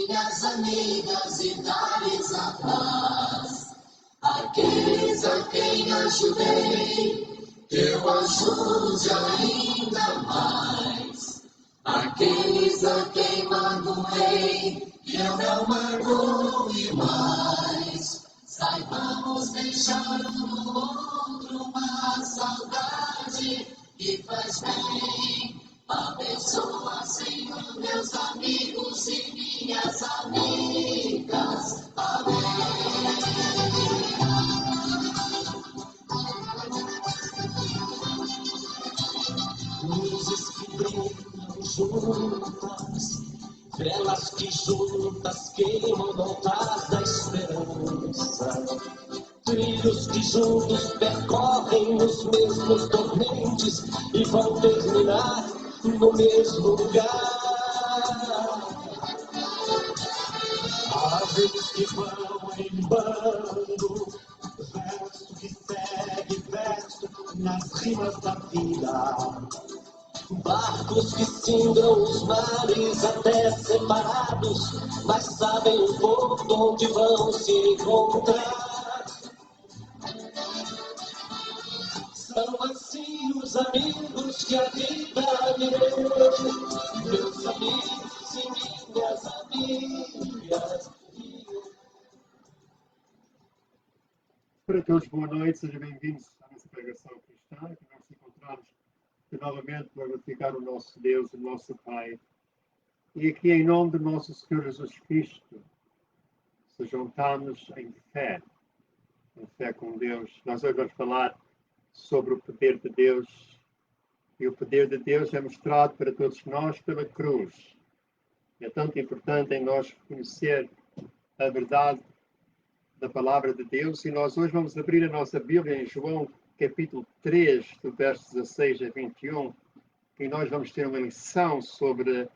minhas amigas e dar-lhes a paz. Aqueles a quem ajudei, eu ajude ainda mais. Aqueles a quem magoei, eu não magoe mais. Saibamos deixar um no outro uma saudade que faz bem. Abençoa, Senhor, meus amigos e minhas amigas. Amém. Luzes que brilham juntas, velas que juntas queimam no altar da esperança. Trilhos que juntos percorrem os mesmos torrentes e vão terminar no mesmo lugar. Aves que vão em bando, verso que segue verso nas rimas da vida. Barcos que cindam os mares até separados, mas sabem o porto onde vão se encontrar. São assim os amigos que a vida me deu, meus amigos e minhas amigas. Para todos, boa noite, sejam bem-vindos à nossa pregação cristã, que nós nos encontramos novamente para glorificar o nosso Deus, o nosso Pai. E aqui, em nome do nosso Senhor Jesus Cristo, se juntamos em fé com Deus. Nós hoje vamos falar sobre o poder de Deus. E o poder de Deus é mostrado para todos nós pela cruz. É tanto importante em nós conhecer a verdade da palavra de Deus. E nós hoje vamos abrir a nossa Bíblia em João, capítulo 3, do verso 16 a 21. E nós vamos ter uma lição sobre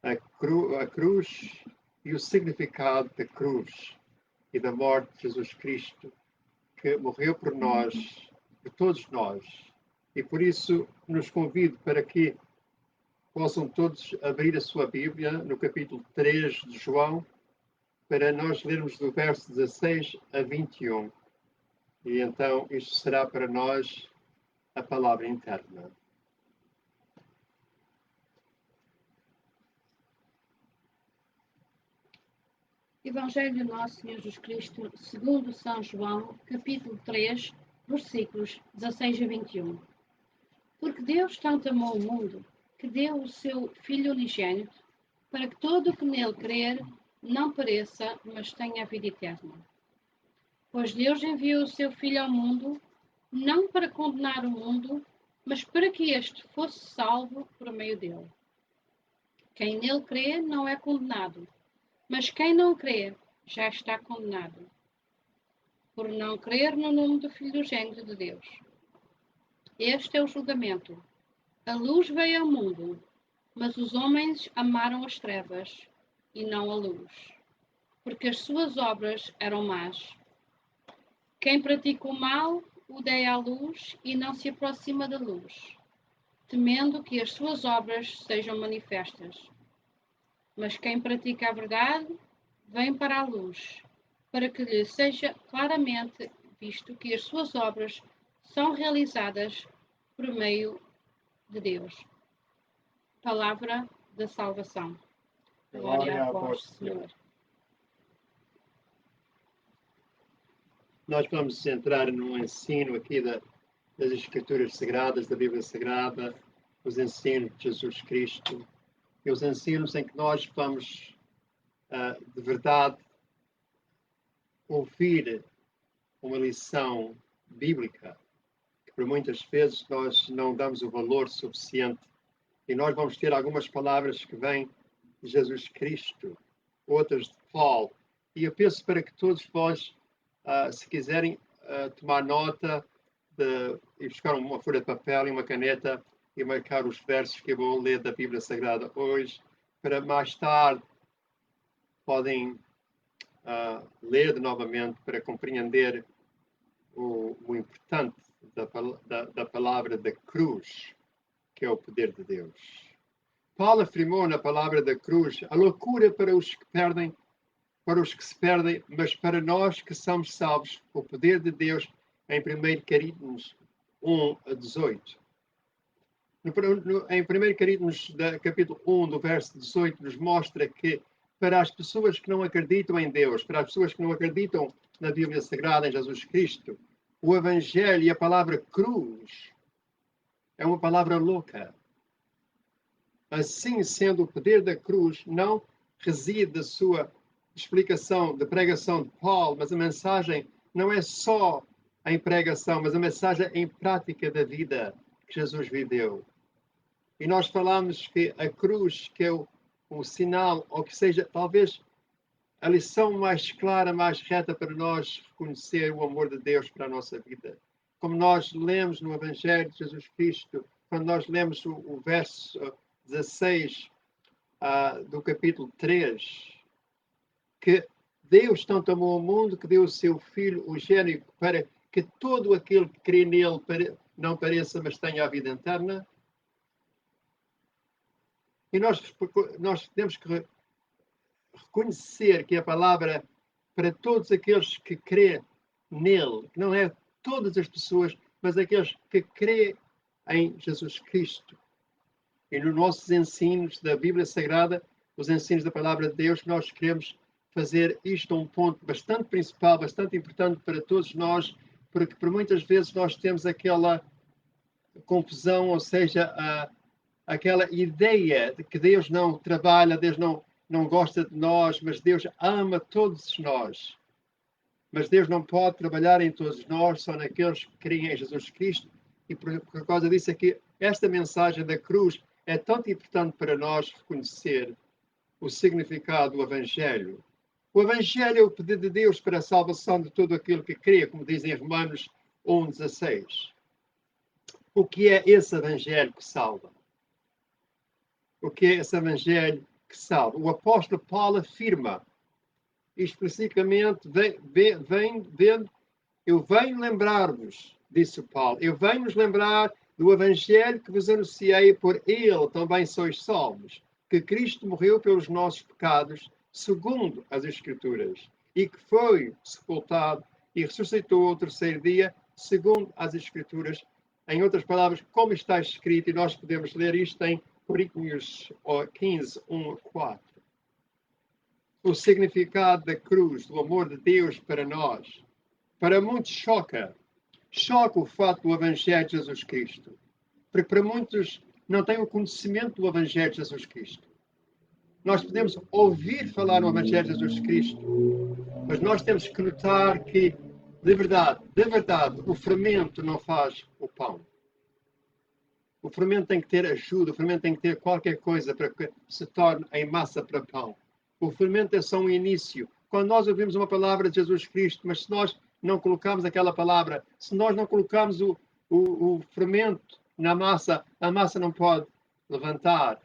a cruz e o significado da cruz e da morte de Jesus Cristo, que morreu por nós, por todos nós. E por isso nos convido para que possam todos abrir a sua Bíblia no capítulo 3 de João, para nós lermos do verso 16 a 21. E então isto será para nós a palavra interna. Evangelho de Nosso Senhor Jesus Cristo, segundo São João, capítulo 3, versículos 16 a 21. Porque Deus tanto amou o mundo, que deu o seu Filho unigênito, para que todo o que nele crer não pereça, mas tenha a vida eterna. Pois Deus enviou o seu Filho ao mundo, não para condenar o mundo, mas para que este fosse salvo por meio dele. Quem nele crê não é condenado, mas quem não crê já está condenado, por não crer no nome do Filho unigênito de Deus. Este é o julgamento. A luz veio ao mundo, mas os homens amaram as trevas e não a luz, porque as suas obras eram más. Quem pratica o mal odeia a luz e não se aproxima da luz, temendo que as suas obras sejam manifestas. Mas quem pratica a verdade vem para a luz, para que lhe seja claramente visto que as suas obras são realizadas por meio de Deus. Palavra da salvação. Glória a vós, Senhor. Nós vamos entrar no ensino aqui das Escrituras Sagradas, da Bíblia Sagrada, os ensinos de Jesus Cristo, e os ensinos em que nós vamos, de verdade, ouvir uma lição bíblica, que por muitas vezes nós não damos o valor suficiente. E nós vamos ter algumas palavras que vêm de Jesus Cristo, outras de Paulo. E eu penso para que todos vós, se quiserem tomar nota e buscar uma folha de papel e uma caneta e marcar os versos que eu vou ler da Bíblia Sagrada hoje, para mais tarde podem ler novamente para compreender o importante da palavra da cruz, que é o poder de Deus. Paulo afirmou na palavra da cruz a loucura para os que perdem, para os que se perdem, mas para nós que somos salvos, o poder de Deus, em 1 Coríntios 1:18. Em 1 Coríntios, capítulo 1, do verso 18, nos mostra que para as pessoas que não acreditam em Deus, para as pessoas que não acreditam na Bíblia Sagrada, em Jesus Cristo, o Evangelho e a palavra cruz é uma palavra louca. Assim sendo, o poder da cruz não reside da sua explicação, da pregação de Paulo, mas a mensagem não é só em pregação, mas a mensagem em prática da vida que Jesus viveu. E nós falamos que a cruz, que é o sinal, ou que seja, talvez a lição mais clara, mais reta para nós reconhecer o amor de Deus para a nossa vida. Como nós lemos no Evangelho de Jesus Cristo, quando nós lemos o verso 16 do capítulo 3, que Deus tanto amou o mundo que deu o seu Filho, o único, para que todo aquele que crê nele não pereça, mas tenha a vida eterna. E nós temos que reconhecer que a palavra para todos aqueles que crê nele, que não é todas as pessoas, mas aqueles que crê em Jesus Cristo. E nos nossos ensinos da Bíblia Sagrada, os ensinos da palavra de Deus, nós queremos fazer isto um ponto bastante principal, bastante importante para todos nós, porque por muitas vezes nós temos aquela confusão, ou seja, aquela ideia de que Deus não trabalha, Deus não gosta de nós, mas Deus ama todos nós. Mas Deus não pode trabalhar em todos nós, só naqueles que creem em Jesus Cristo. E por causa disso é que esta mensagem da cruz é tão importante para nós reconhecer o significado do Evangelho. O Evangelho é o poder de Deus para a salvação de todo aquele que crê, como diz em Romanos 1:16. O que é esse Evangelho que salva? O que é esse Evangelho que salva? O apóstolo Paulo afirma, especificamente, eu venho lembrar-vos, disse o Paulo, eu venho nos lembrar do Evangelho que vos anunciei, por ele também sois salvos, que Cristo morreu pelos nossos pecados, segundo as Escrituras, e que foi sepultado e ressuscitou ao terceiro dia, segundo as Escrituras. Em outras palavras, como está escrito, e nós podemos ler isto em Coríntios 15:1-4. O significado da cruz, do amor de Deus para nós. Para muitos choca o fato do Evangelho de Jesus Cristo. Porque para muitos não têm o conhecimento do Evangelho de Jesus Cristo. Nós podemos ouvir falar no Evangelho de Jesus Cristo, mas nós temos que notar que, de verdade, o fermento não faz o pão. O fermento tem que ter ajuda, o fermento tem que ter qualquer coisa para que se torne em massa para pão. O fermento é só um início. Quando nós ouvimos uma palavra de Jesus Cristo, mas se nós não colocamos aquela palavra, se nós não colocamos o fermento na massa, a massa não pode levantar.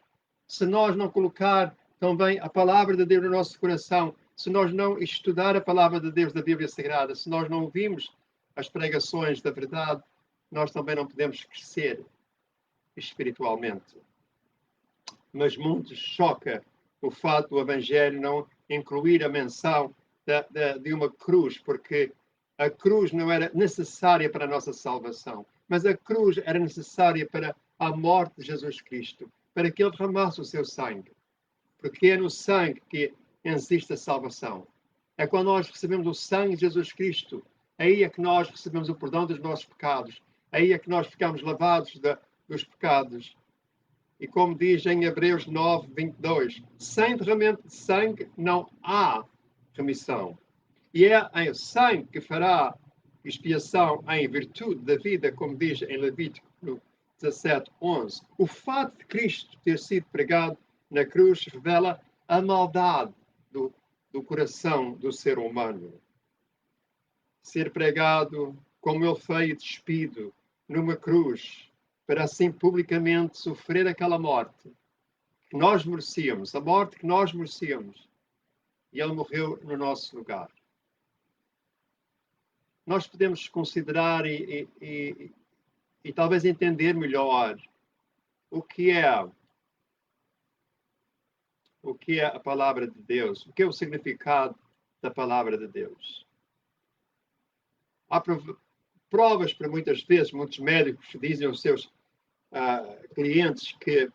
Se nós não colocar também a palavra de Deus no nosso coração, se nós não estudar a palavra de Deus da Bíblia Sagrada, se nós não ouvimos as pregações da verdade, nós também não podemos crescer espiritualmente. Mas muitos choca o fato do Evangelho não incluir a menção de uma cruz, porque a cruz não era necessária para a nossa salvação, mas a cruz era necessária para a morte de Jesus Cristo, para que ele derramasse o seu sangue. Porque é no sangue que existe a salvação. É quando nós recebemos o sangue de Jesus Cristo, aí é que nós recebemos o perdão dos nossos pecados, aí é que nós ficamos lavados dos pecados. E como diz em Hebreus 9:22, sem derramamento de sangue não há remissão. E é o sangue que fará expiação em virtude da vida, como diz em Levítico 17:11. O fato de Cristo ter sido pregado na cruz revela a maldade do coração do ser humano. Ser pregado como ele foi despido numa cruz, para assim publicamente sofrer aquela morte que nós merecíamos, a morte que nós merecíamos. E ele morreu no nosso lugar. Nós podemos considerar e talvez entender melhor o que é o que é a palavra de Deus, o que é o significado da palavra de Deus. Há provas para muitas vezes, muitos médicos dizem aos seus clientes que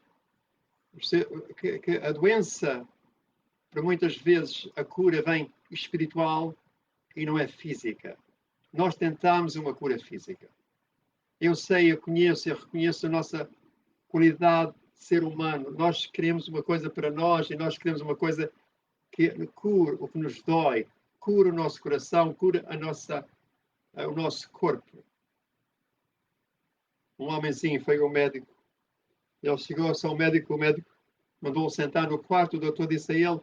a doença, para muitas vezes, a cura vem espiritual e não é física. Nós tentamos uma cura física. Eu sei, eu conheço, eu reconheço a nossa qualidade de ser humano. Nós queremos uma coisa para nós e nós queremos uma coisa que cura o que nos dói, cura o nosso coração, cura o nosso corpo. Um homenzinho foi ao médico. Ele chegou-se ao médico, o médico mandou-o sentar no quarto, o doutor disse a ele,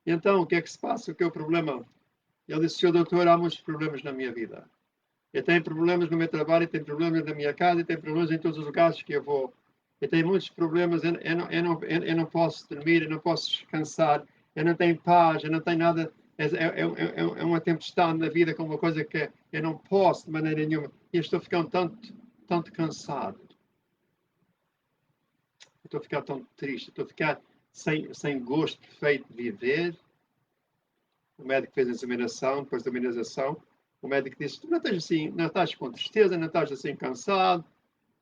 então, o que é que se passa? O que é o problema? Ele disse, senhor doutor, há muitos problemas na minha vida. Eu tenho problemas no meu trabalho, eu tenho problemas na minha casa, eu tenho problemas em todos os lugares que eu vou. Eu tenho muitos problemas, eu não posso dormir, eu não posso descansar, eu não tenho paz, eu não tenho nada. É uma tempestade na vida, com uma coisa que eu não posso de maneira nenhuma. E eu estou ficando tanto cansado. Eu estou a ficar tão triste, estou a ficar sem gosto perfeito de viver. O médico fez a examinação, depois da examinação, o médico disse, tu não estás com tristeza, não estás assim cansado,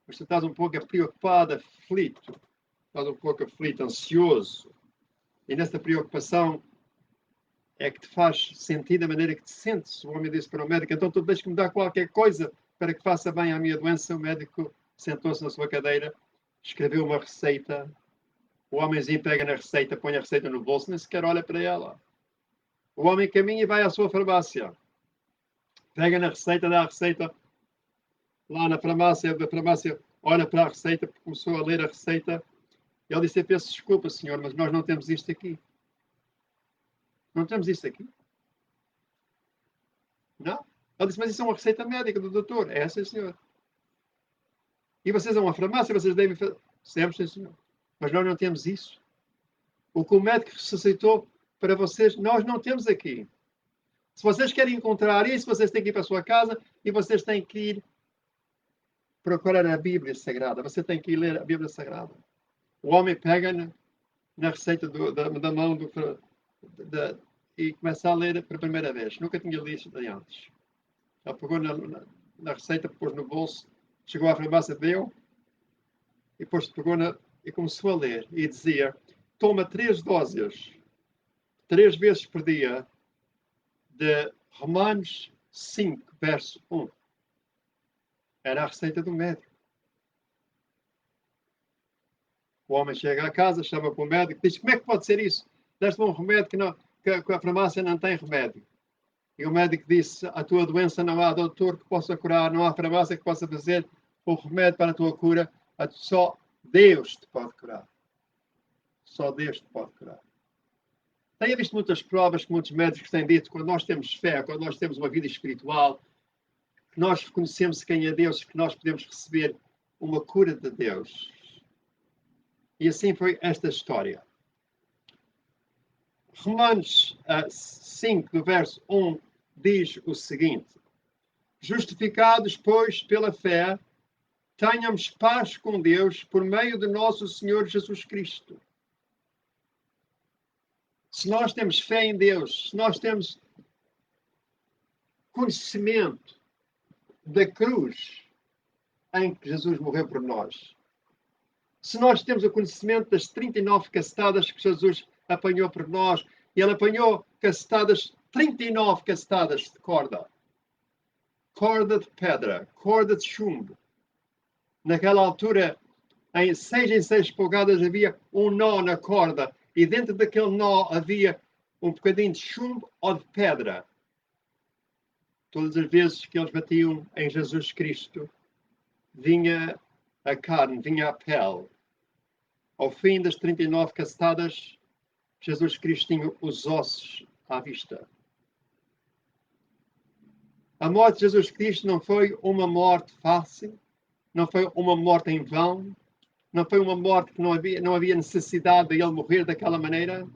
mas tu estás um pouco preocupado, aflito, estás um pouco aflito, ansioso. E nessa preocupação é que te faz sentir da maneira que te sentes. O homem disse para o médico, então tu tens que me dar qualquer coisa para que faça bem à minha doença. O médico sentou-se na sua cadeira, escreveu uma receita. O homenzinho pega na receita, põe a receita no bolso, nem sequer olha para ela. O homem caminha e vai à sua farmácia. Pega na receita, dá a receita. Lá na farmácia, olha para a receita, começou a ler a receita. Ele disse, eu peço desculpa, senhor, mas nós não temos isto aqui. Não temos isto aqui? Não? Ele disse, mas isso é uma receita médica do doutor. É, sim, senhor. E vocês vão à farmácia, vocês devem fazer. Sempre, sim, senhor. Mas nós não temos isso. O que o médico receitou para vocês, nós não temos aqui. Se vocês querem encontrar isso, vocês têm que ir para a sua casa e vocês têm que ir procurar a Bíblia Sagrada. Você tem que ir ler a Bíblia Sagrada. O homem pega na receita da mão e começa a ler pela primeira vez. Nunca tinha lido de antes. Ele pegou na receita, pôs no bolso, chegou à farmácia, deu, e depois pegou e começou a ler. E dizia, toma 3 doses, 3 vezes por dia, de Romanos 5, verso 1. Era a receita do médico. O homem chega à casa, chama para o médico, diz, como é que pode ser isso? Deste-me um remédio que a farmácia não tem remédio. E o médico disse, a tua doença não há doutor que possa curar, não há farmácia que possa fazer o remédio para a tua cura, só Deus te pode curar. Só Deus te pode curar. Tenho visto muitas provas que muitos médicos têm dito, quando nós temos fé, quando nós temos uma vida espiritual, que nós reconhecemos quem é Deus, que nós podemos receber uma cura de Deus. E assim foi esta história. Romanos 5, do verso 1, diz o seguinte, justificados, pois, pela fé, tenhamos paz com Deus por meio de nosso Senhor Jesus Cristo. Se nós temos fé em Deus, se nós temos conhecimento da cruz em que Jesus morreu por nós, se nós temos o conhecimento das 39 cacetadas que Jesus apanhou por nós, e ele apanhou 39 cacetadas de corda de pedra, corda de chumbo. Naquela altura, em 6 polegadas havia um nó na corda, e dentro daquele nó havia um bocadinho de chumbo ou de pedra. Todas as vezes que eles batiam em Jesus Cristo, vinha a carne, vinha a pele. Ao fim das 39 cacetadas, Jesus Cristo tinha os ossos à vista. A morte de Jesus Cristo não foi uma morte fácil, não foi uma morte em vão, não foi uma morte que não havia necessidade de ele morrer daquela maneira.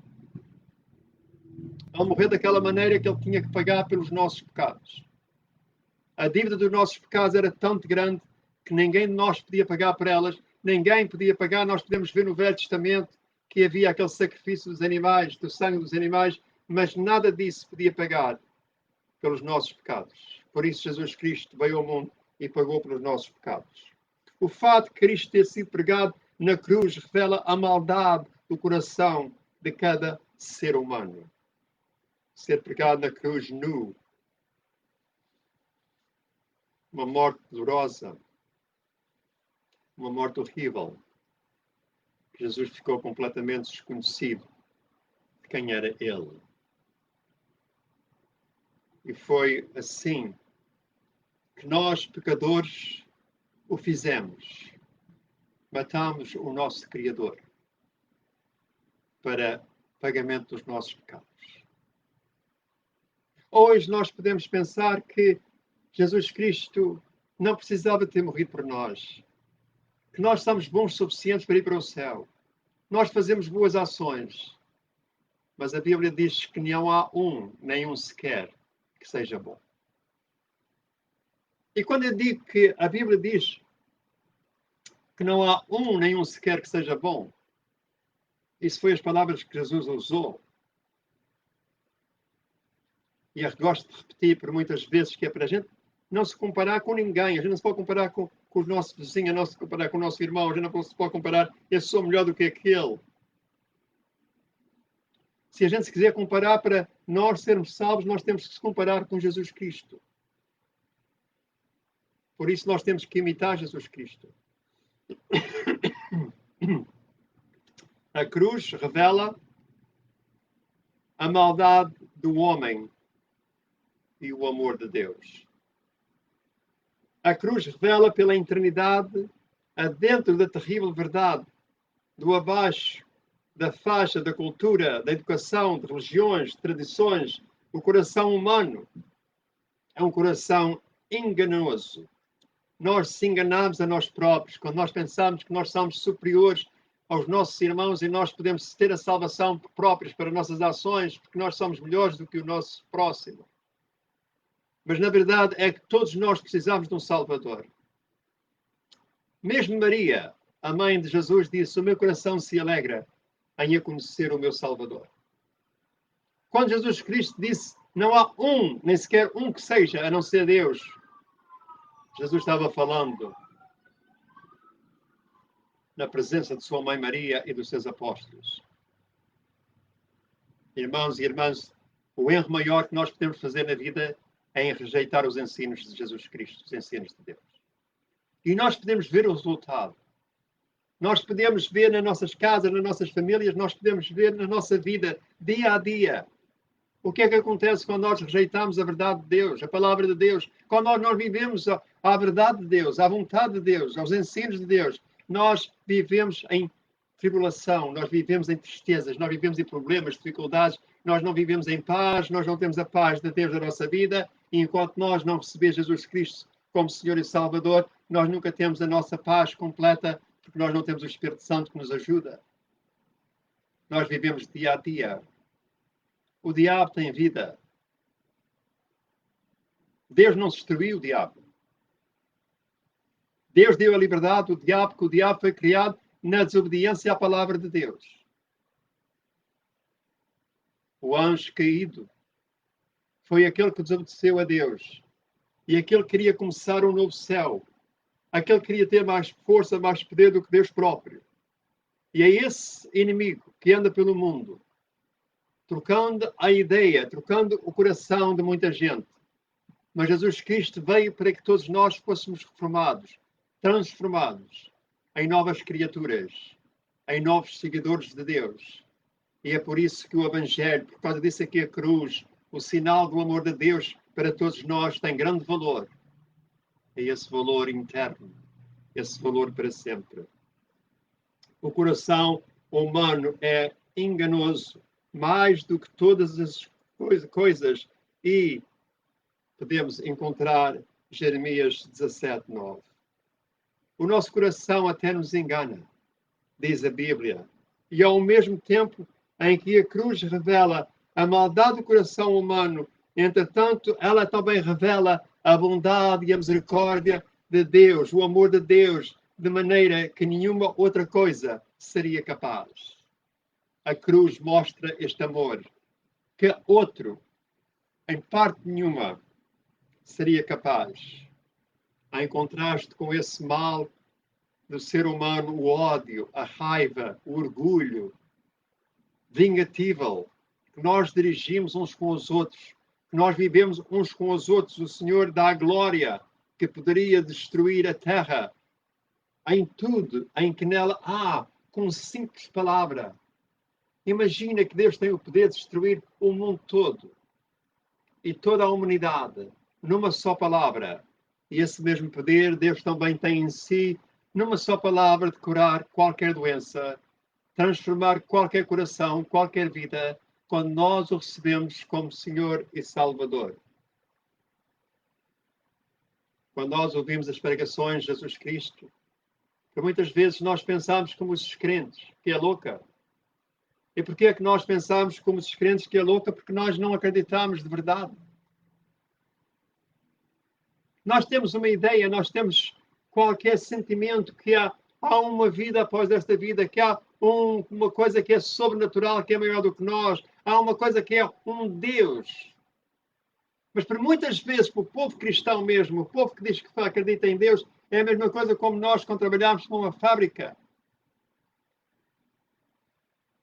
Ele morreu daquela maneira que ele tinha que pagar pelos nossos pecados. A dívida dos nossos pecados era tão grande que ninguém de nós podia pagar por elas, ninguém podia pagar. Nós podemos ver no Velho Testamento que havia aquele sacrifício dos animais, do sangue dos animais, mas nada disso podia pagar pelos nossos pecados. Por isso Jesus Cristo veio ao mundo e pagou pelos nossos pecados. O fato de Cristo ter sido pregado na cruz revela a maldade do coração de cada ser humano. Ser pregado na cruz nu, uma morte dolorosa, uma morte horrível. Jesus ficou completamente desconhecido de quem era ele. E foi assim que nós, pecadores, o fizemos. Matamos o nosso Criador para pagamento dos nossos pecados. Hoje nós podemos pensar que Jesus Cristo não precisava ter morrido por nós, que nós somos bons o suficientes para ir para o céu. Nós fazemos boas ações, mas a Bíblia diz que não há nenhum sequer que seja bom. E quando eu digo que a Bíblia diz que não há nenhum sequer que seja bom, isso foi as palavras que Jesus usou. E eu gosto de repetir por muitas vezes que é para a gente não se comparar com ninguém. A gente não se pode comparar com os nossos vizinhos, não se pode comparar com o nosso irmão, a gente não se pode comparar, eu sou melhor do que aquele. Se a gente se quiser comparar para nós sermos salvos, nós temos que se comparar com Jesus Cristo. Por isso nós temos que imitar Jesus Cristo. A cruz revela a maldade do homem e o amor de Deus. A cruz revela pela eternidade, adentro da terrível verdade, do abaixo da faixa da cultura, da educação, de religiões, de tradições, o coração humano é um coração enganoso. Nós se enganamos a nós próprios quando nós pensamos que nós somos superiores aos nossos irmãos e nós podemos ter a salvação próprios para nossas ações porque nós somos melhores do que o nosso próximo. Mas na verdade é que todos nós precisamos de um Salvador. Mesmo Maria, a mãe de Jesus, disse: o meu coração se alegra em a conhecer o meu Salvador. Quando Jesus Cristo disse: não há nem sequer um que seja, a não ser Deus, Jesus estava falando na presença de sua mãe Maria e dos seus apóstolos. Irmãos e irmãs, o erro maior que nós podemos fazer na vida é em rejeitar os ensinos de Jesus Cristo, os ensinos de Deus. E nós podemos ver o resultado. Nós podemos ver nas nossas casas, nas nossas famílias, nós podemos ver na nossa vida, dia a dia. O que é que acontece quando nós rejeitamos a verdade de Deus, a palavra de Deus? Quando nós vivemos a verdade de Deus, a vontade de Deus, aos ensinos de Deus, nós vivemos em tribulação, nós vivemos em tristezas, nós vivemos em problemas, dificuldades, nós não vivemos em paz, nós não temos a paz de Deus na nossa vida, e enquanto nós não recebemos Jesus Cristo como Senhor e Salvador, nós nunca temos a nossa paz completa, porque nós não temos o Espírito Santo que nos ajuda. Nós vivemos dia a dia. O diabo tem vida. Deus não destruiu o diabo. Deus deu a liberdade ao diabo, porque o diabo foi criado na desobediência à palavra de Deus. O anjo caído foi aquele que desobedeceu a Deus. E aquele que queria começar um novo céu. Aquele que queria ter mais força, mais poder do que Deus próprio. E é esse inimigo que anda pelo mundo, trocando a ideia, trocando o coração de muita gente. Mas Jesus Cristo veio para que todos nós fôssemos reformados, transformados em novas criaturas, em novos seguidores de Deus. E é por isso que o Evangelho, por causa disso aqui a cruz, o sinal do amor de Deus para todos nós tem grande valor. É esse valor interno, esse valor para sempre. O coração humano é enganoso, mais do que todas as coisas, e podemos encontrar Jeremias 17:9. O nosso coração até nos engana, diz a Bíblia, e ao mesmo tempo em que a cruz revela a maldade do coração humano, entretanto, ela também revela a bondade e a misericórdia de Deus, o amor de Deus, de maneira que nenhuma outra coisa seria capaz. a cruz mostra este amor que outro, em parte nenhuma, seria capaz. Em contraste com esse mal do ser humano, o ódio, a raiva, o orgulho vingativo que nós dirigimos uns com os outros, que nós vivemos uns com os outros, o Senhor dá a glória que poderia destruir a terra em tudo, em que nela há, com simples palavra. Imagina que Deus tem o poder de destruir o mundo todo e toda a humanidade numa só palavra. E esse mesmo poder Deus também tem em si, numa só palavra, de curar qualquer doença, transformar qualquer coração, qualquer vida, quando nós o recebemos como Senhor e Salvador. Quando nós ouvimos as pregações de Jesus Cristo, que muitas vezes nós pensamos como os crentes, que é louca. E porquê é que nós pensamos como os crentes que é louca? Porque nós não acreditamos de verdade. Nós temos uma ideia, nós temos qualquer sentimento que há uma vida após esta vida, que há uma coisa que é sobrenatural, que é maior do que nós, há uma coisa que é um Deus. Mas por muitas vezes, para o povo cristão mesmo, o povo que diz que acredita em Deus, é a mesma coisa como nós quando trabalhamos numa fábrica.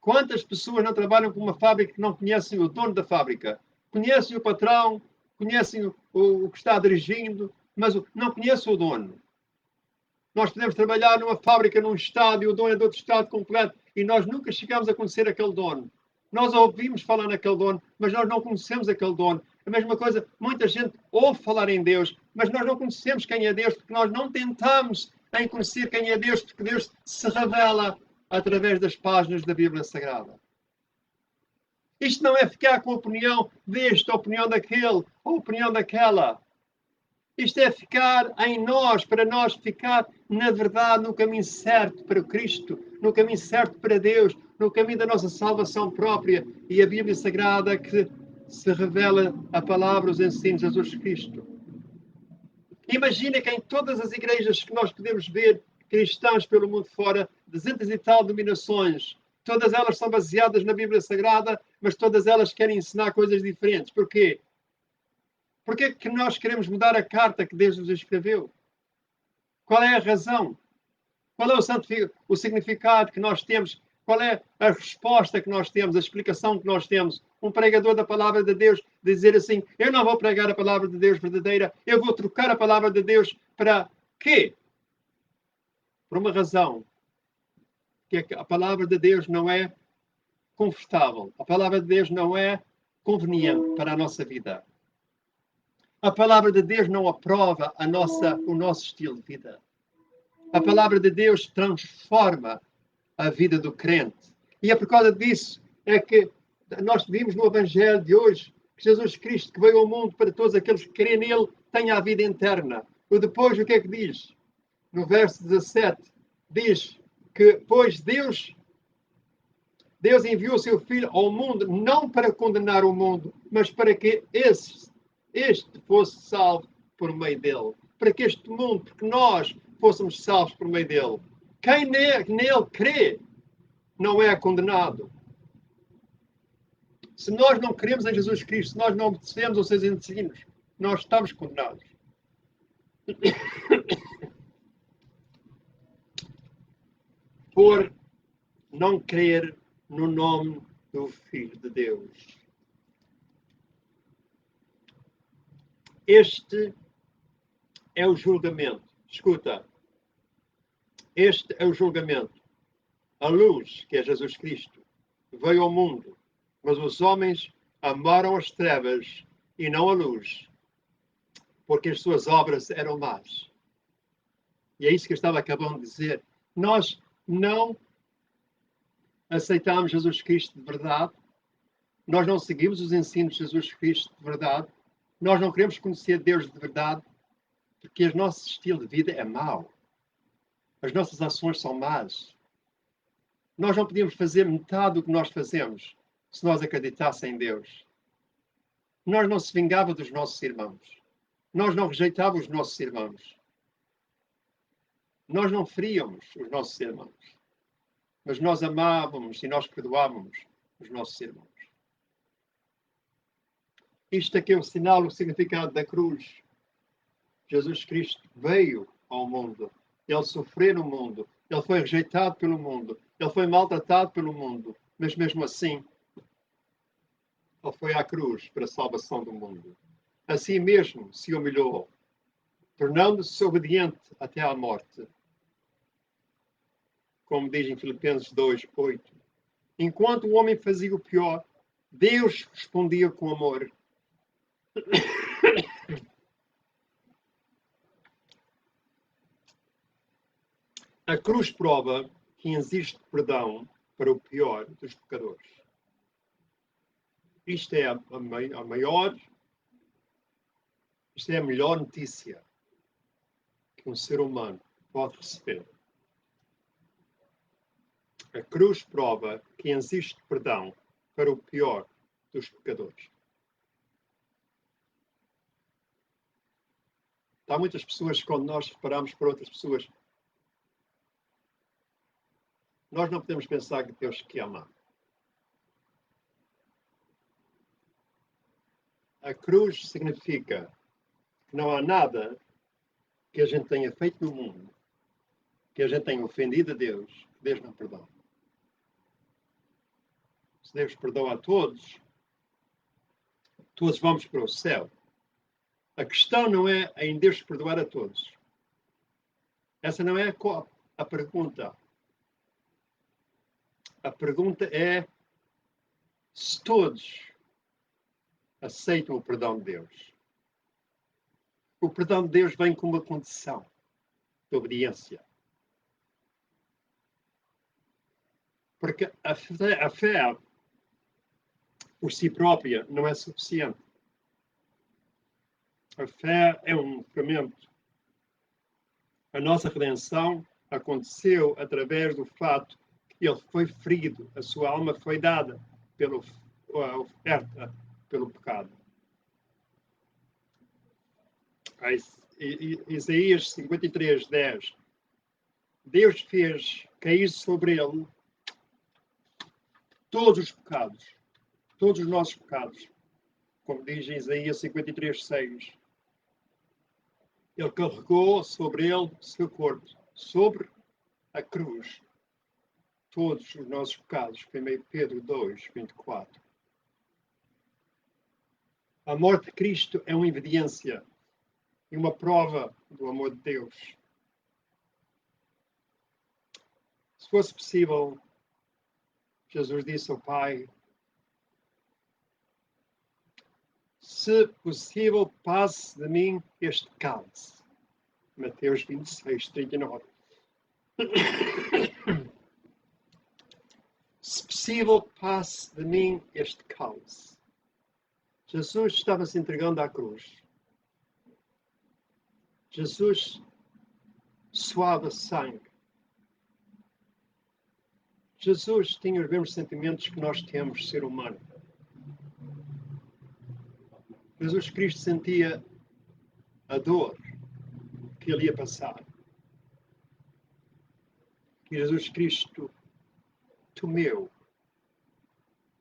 Quantas pessoas não trabalham com uma fábrica que não conhecem o dono da fábrica? Conhecem o patrão, conhecem o que está dirigindo, mas não conhecem o dono. Nós podemos trabalhar numa fábrica, num estado, e o dono é de outro estado completo, e nós nunca chegamos a conhecer aquele dono. Nós ouvimos falar naquele dono, mas nós não conhecemos aquele dono. A mesma coisa, muita gente ouve falar em Deus, mas nós não conhecemos quem é Deus, porque nós não tentamos em conhecer quem é Deus, porque Deus se revela através das páginas da Bíblia Sagrada. Isto não é ficar com a opinião deste, a opinião daquele, a opinião daquela. Isto é ficar em nós, para nós ficar, na verdade, no caminho certo para Cristo, no caminho certo para Deus, no caminho da nossa salvação própria. E a Bíblia Sagrada que se revela a palavra, os ensinos de Jesus Cristo. Imagina que em todas as igrejas que nós podemos ver, cristãs pelo mundo fora, 200 e tal denominações, todas elas são baseadas na Bíblia Sagrada, mas todas elas querem ensinar coisas diferentes. Porquê? Porquê que nós queremos mudar a carta que Deus nos escreveu? Qual é a razão? Qual é o significado que nós temos? Qual é a resposta que nós temos, a explicação que nós temos? Um pregador da palavra de Deus dizer assim, eu não vou pregar a palavra de Deus verdadeira, eu vou trocar a palavra de Deus para quê? Por uma razão, que a palavra de Deus não é confortável, a palavra de Deus não é conveniente para a nossa vida. A palavra de Deus não aprova o nosso estilo de vida. A palavra de Deus transforma a vida do crente. E é por causa disso é que nós vimos no Evangelho de hoje que Jesus Cristo, que veio ao mundo para todos aqueles que creem nele, tenha a vida eterna. E depois o que é que diz? No verso 17, diz que, pois Deus enviou o seu Filho ao mundo não para condenar o mundo, mas para que este fosse salvo por meio dele. Para que este mundo, porque nós fôssemos salvos por meio dele. Quem nele crê não é condenado. Se nós não cremos em Jesus Cristo, se nós não obedecemos aos seus ensinos, nós estamos condenados. Por não crer no nome do Filho de Deus. Este é o julgamento. Escuta. Este é o julgamento. A luz, que é Jesus Cristo, veio ao mundo, mas os homens amaram as trevas e não a luz, porque as suas obras eram más. E é isso que eu estava acabando de dizer. Nós não aceitamos Jesus Cristo de verdade. Nós não seguimos os ensinos de Jesus Cristo de verdade. Nós não queremos conhecer Deus de verdade, porque o nosso estilo de vida é mau. As nossas ações são más. Nós não podíamos fazer metade do que nós fazemos se nós acreditássemos em Deus. Nós não se vingávamos dos nossos irmãos. Nós não rejeitávamos os nossos irmãos. Nós não feríamos os nossos irmãos. Mas nós amávamos e nós perdoávamos os nossos irmãos. Isto é que é o sinal, o significado da cruz. Jesus Cristo veio ao mundo. Ele sofreu no mundo. Ele foi rejeitado pelo mundo. Ele foi maltratado pelo mundo. Mas mesmo assim, ele foi à cruz para a salvação do mundo. Assim mesmo se humilhou, tornando-se obediente até à morte. Como diz em Filipenses 2:8. Enquanto o homem fazia o pior, Deus respondia com amor. A cruz prova que existe perdão para o pior dos pecadores. Isto é a melhor notícia que um ser humano pode receber. A cruz prova que existe perdão para o pior dos pecadores. Há muitas pessoas, quando nós reparamos para outras pessoas, nós não podemos pensar que Deus que ama. A cruz significa que não há nada que a gente tenha feito no mundo, que a gente tenha ofendido a Deus, que Deus não perdoa. Se Deus perdoa a todos, todos vamos para o céu. A questão não é em Deus perdoar a todos. Essa não é a pergunta. A pergunta é se todos aceitam o perdão de Deus. O perdão de Deus vem com uma condição de obediência. Porque a fé por si própria não é suficiente. A fé é um fermento. A nossa redenção aconteceu através do fato que ele foi ferido, a sua alma foi dada pela oferta pelo pecado. Isaías 53:10. Deus fez cair sobre ele todos os pecados, todos os nossos pecados, como diz em Isaías 53:6. Ele carregou sobre ele o seu corpo, sobre a cruz, todos os nossos pecados. 1 Pedro 2:24. A morte de Cristo é uma evidência e uma prova do amor de Deus. Se fosse possível, Jesus disse ao Pai, se possível, passe de mim este cálice. Mateus 26:39. Se possível, passe de mim este cálice. Jesus estava se entregando à cruz. Jesus suava sangue. Jesus tinha os mesmos sentimentos que nós temos, ser humano. Jesus Cristo sentia a dor que ele ia passar. E Jesus Cristo temeu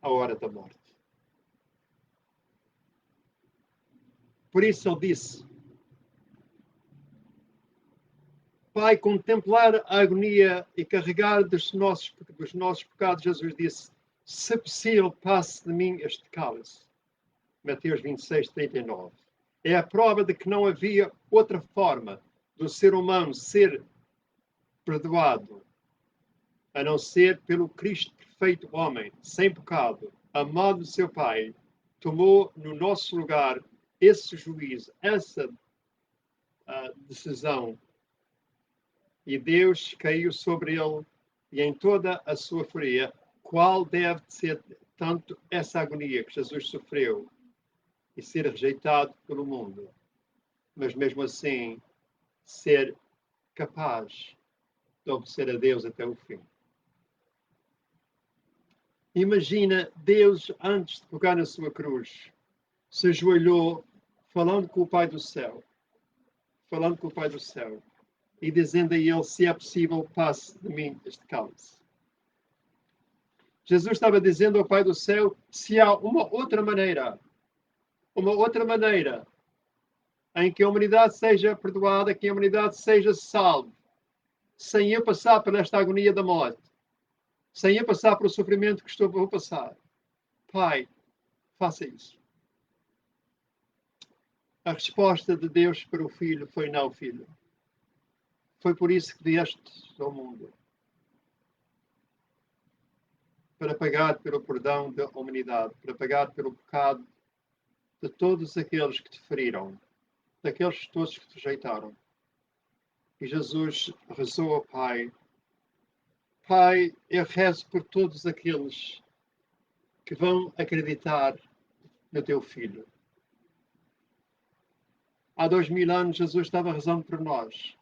a hora da morte. Por isso ele disse, Pai, contemplar a agonia e carregar dos nossos pecados, Jesus disse, se possível, passe de mim este cálice. Mateus 26:39. É a prova de que não havia outra forma do ser humano ser perdoado, a não ser pelo Cristo perfeito homem, sem pecado, amado do seu Pai, tomou no nosso lugar esse juízo, essa decisão. E Deus caiu sobre ele e em toda a sua fúria, qual deve ser tanto essa agonia que Jesus sofreu e ser rejeitado pelo mundo, mas mesmo assim ser capaz de obedecer a Deus até o fim. Imagina Deus, antes de pegar na sua cruz, se ajoelhou falando com o Pai do céu, e dizendo a ele, se é possível, passe de mim este cálice. Jesus estava dizendo ao Pai do céu, se há uma outra maneira em que a humanidade seja perdoada, que a humanidade seja salva, sem eu passar por esta agonia da morte, sem eu passar pelo sofrimento que vou passar. Pai, faça isso. A resposta de Deus para o Filho foi não, Filho. Foi por isso que vieste ao mundo. Para pagar pelo perdão da humanidade, para pagar pelo pecado de todos aqueles que te feriram, daqueles todos que te rejeitaram. E Jesus rezou ao Pai: Pai, eu rezo por todos aqueles que vão acreditar no teu Filho. Há 2000 anos Jesus estava rezando por nós.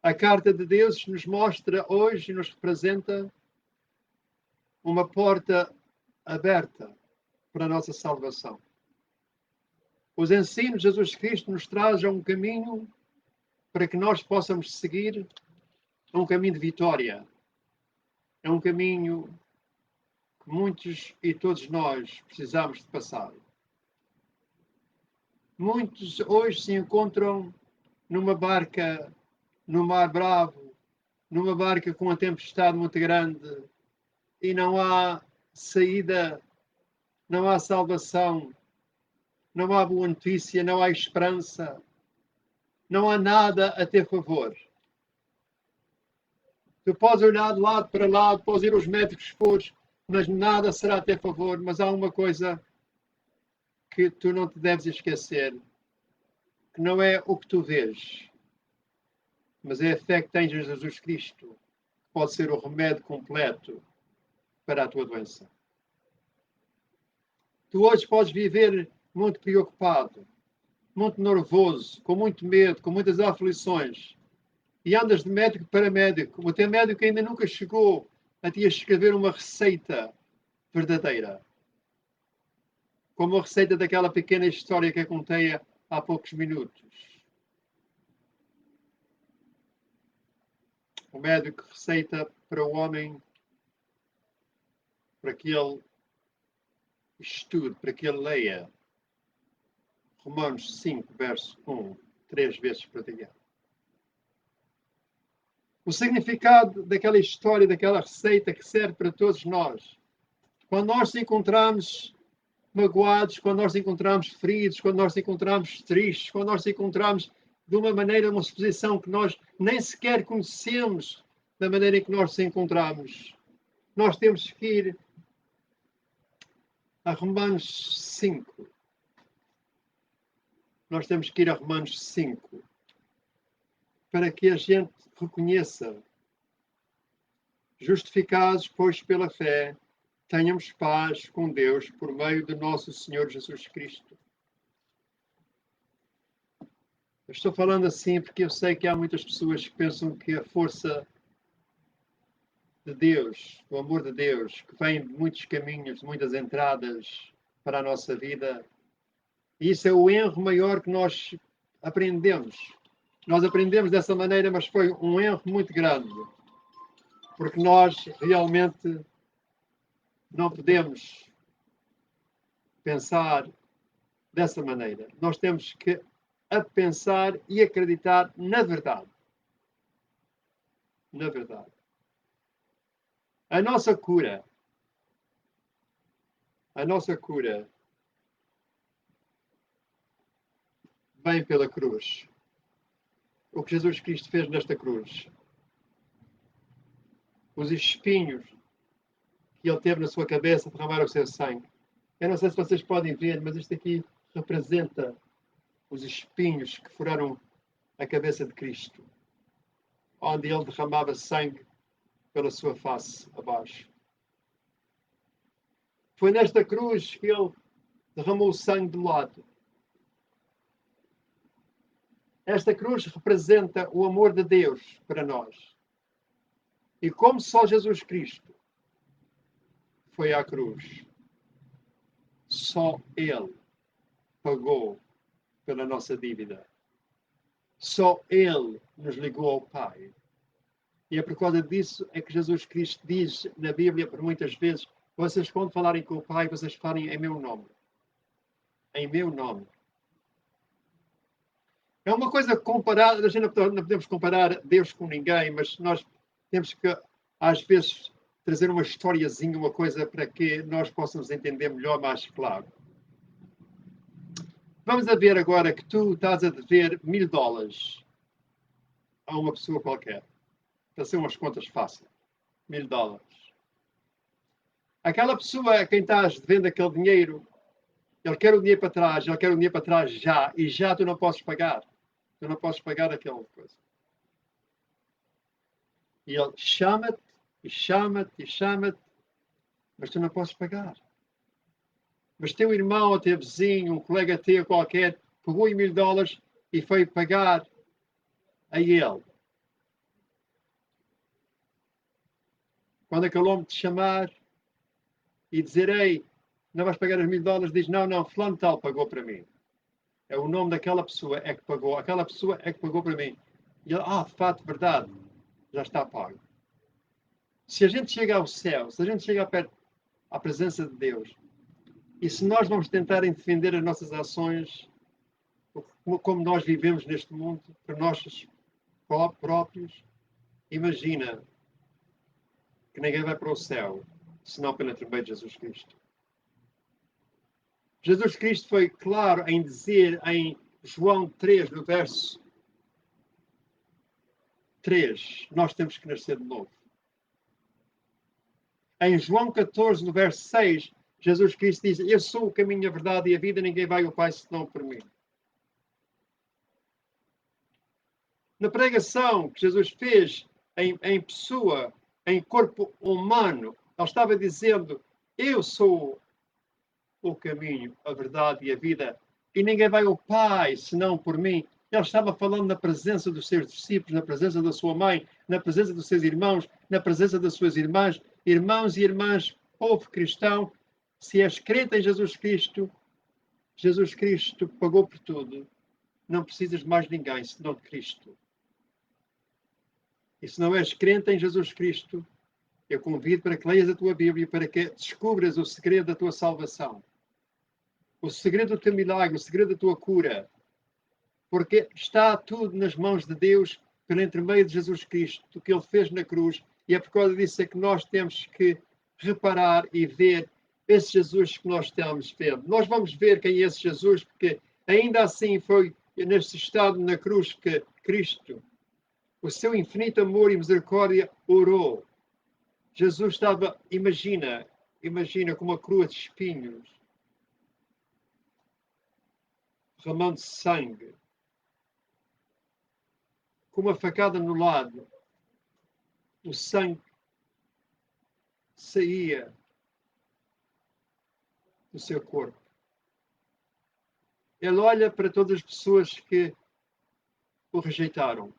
A carta de Deus nos mostra hoje e nos representa uma porta aberta para a nossa salvação. Os ensinos de Jesus Cristo nos trazem um caminho para que nós possamos seguir, um caminho de vitória. É um caminho que muitos e todos nós precisamos de passar. Muitos hoje se encontram numa barca, no mar bravo, numa barca com uma tempestade muito grande e não há saída, não há salvação, não há boa notícia, não há esperança, não há nada a teu favor. Tu podes olhar de lado para lado, podes ir aos médicos que fores, mas nada será a teu favor. Mas há uma coisa que tu não te deves esquecer, que não é o que tu vês, mas é a fé que tens em Jesus Cristo, que pode ser o remédio completo para a tua doença. Tu hoje podes viver muito preocupado, muito nervoso, com muito medo, com muitas aflições, e andas de médico para médico. O teu médico ainda nunca chegou a te escrever uma receita verdadeira, como a receita daquela pequena história que eu contei há poucos minutos. O médico receita para o homem para que ele estude, para que ele leia Romanos 5, verso 1, 3 vezes por dia. O significado daquela história, daquela receita que serve para todos nós. Quando nós nos encontramos magoados, quando nós nos encontramos feridos, quando nós nos encontramos tristes, quando nós nos encontramos de uma maneira, uma exposição que nós nem sequer conhecemos da maneira em que nós nos encontramos, nós temos que ir a Romanos 5. Nós temos que ir a Romanos 5 para que a gente reconheça, justificados, pois, pela fé, tenhamos paz com Deus por meio de nosso Senhor Jesus Cristo. Eu estou falando assim porque eu sei que há muitas pessoas que pensam que a força de Deus, o amor de Deus, que vem de muitos caminhos, de muitas entradas para a nossa vida, e isso é o erro maior que nós aprendemos. Nós aprendemos dessa maneira, mas foi um erro muito grande, porque nós realmente não podemos pensar dessa maneira. Nós temos que pensar e acreditar na verdade. Na verdade. A nossa cura vem pela cruz. O que Jesus Cristo fez nesta cruz. Os espinhos que ele teve na sua cabeça derramaram o seu sangue. Eu não sei se vocês podem ver, mas isto aqui representa os espinhos que furaram a cabeça de Cristo, onde ele derramava sangue pela sua face abaixo. Foi nesta cruz que ele derramou o sangue do lado. Esta cruz representa o amor de Deus para nós. E como só Jesus Cristo foi à cruz, só Ele pagou pela nossa dívida. Só Ele nos ligou ao Pai. E é por causa disso é que Jesus Cristo diz na Bíblia, por muitas vezes, vocês quando falarem com o Pai, vocês falem em meu nome. Em meu nome. É uma coisa comparada, a gente não podemos comparar Deus com ninguém, mas nós temos que, às vezes, trazer uma historiazinha, uma coisa para que nós possamos entender melhor, mais claro. Vamos a ver agora que tu estás a dever $1000 a uma pessoa qualquer. Para ser umas contas fáceis. $1000. Aquela pessoa a quem estás devendo aquele dinheiro, ele quer o dinheiro para trás, ele quer o dinheiro para trás já, e já tu não podes pagar. Tu não podes pagar aquela coisa. E ele chama-te, e chama-te, e chama-te, mas tu não podes pagar. Mas teu irmão, ou teu vizinho, um colega teu qualquer, pegou em $1000 e foi pagar a ele. Quando acabou-me de chamar e dizer, ei, não vais pagar os $1000, diz, não, fulano tal pagou para mim. É o nome daquela pessoa é que pagou, aquela pessoa é que pagou para mim. E ele, de fato, verdade, já está pago. Se a gente chega ao céu, se a gente chega perto à presença de Deus, e se nós vamos tentar defender as nossas ações, como nós vivemos neste mundo, para nós próprios, imagina que ninguém vai para o céu, senão pelo intermédio de Jesus Cristo. Jesus Cristo foi claro em dizer em João 3, no verso 3, nós temos que nascer de novo. Em João 14, no verso 6, Jesus Cristo diz, eu sou o caminho, a verdade e a vida, ninguém vai ao Pai senão por mim. Na pregação que Jesus fez em pessoa, em corpo humano, ele estava dizendo, eu sou o caminho, a verdade e a vida, e ninguém vai ao Pai senão por mim. Ele estava falando na presença dos seus discípulos, na presença da sua mãe, na presença dos seus irmãos, na presença das suas irmãs, irmãos e irmãs, povo cristão. Se és crente em Jesus Cristo pagou por tudo. Não precisas de mais ninguém senão de Cristo. E se não és crente em Jesus Cristo, eu convido para que leias a tua Bíblia, para que descubras o segredo da tua salvação. O segredo do teu milagre, o segredo da tua cura. Porque está tudo nas mãos de Deus, pelo intermédio de Jesus Cristo, o que Ele fez na cruz. E é por causa disso é que nós temos que reparar e ver esse Jesus que nós estamos vendo. Nós vamos ver quem é esse Jesus, porque ainda assim foi neste estado na cruz que Cristo, o seu infinito amor e misericórdia, orou. Jesus estava, imagina com uma cruz de espinhos, derramando sangue, com uma facada no lado, o sangue saía do seu corpo. Ele olha para todas as pessoas que o rejeitaram.